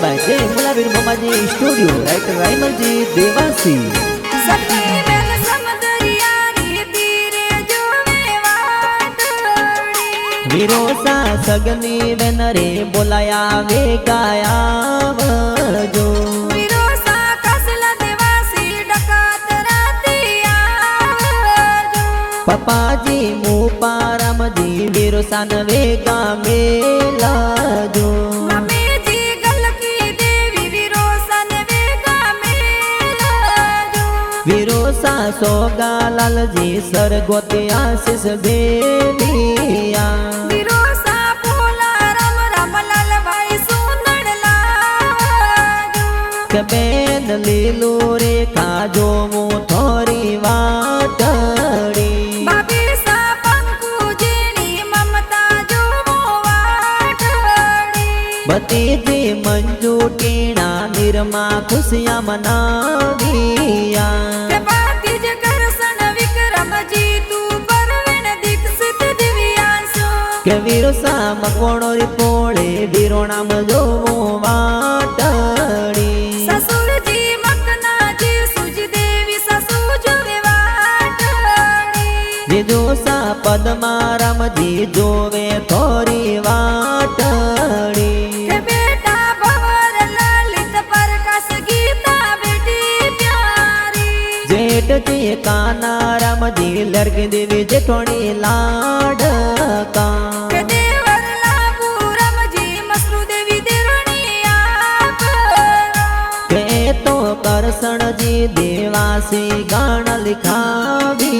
by Jay Mulavir Mamaji Studio, writer Raimalji Devasi. विरोसा सगनी बेन रे बोलाया वे गाया जो विरोसा कसला देवासी डकात रातिया जो पपाजी मुपारम जी विरोसा न वे गा मेला जो मम्मी जी गलकी देवी विरोसा न वे गा मेला जो विरोसा सोगा लाल जी सरगोती आशीष देविया विरोसा पोला राम राम लाल भाई सुंदर लाजो कबेन लीलू रेखा जो मु थोरी वाटड़ी बाबी सा पंकु जेनी ममता जो वाटड़ी भतीजी मंजू टीणा निर्मा खुशियां मनाविया बातीज करसन विक्रम जी तू परवीन दीक्षित दिव्यांशु के विरसा मकोणो पोळे विरोणाम जो वाटड़ी ससुर जी मकना जी सुज देवी ससु जो वाटड़ी जिजोसा पद्माराम जी जोवे थोरी वाटड़ी के बेटा भवर ललित प्रकाश गीता बेटी प्यारी जेठ जी काना राम जी लड़की देवी जेठोड़ी लाडका के देवर लाभू राम जी मसरू देवी देवणी आप के तो करसण जी देवासी गान लिखावी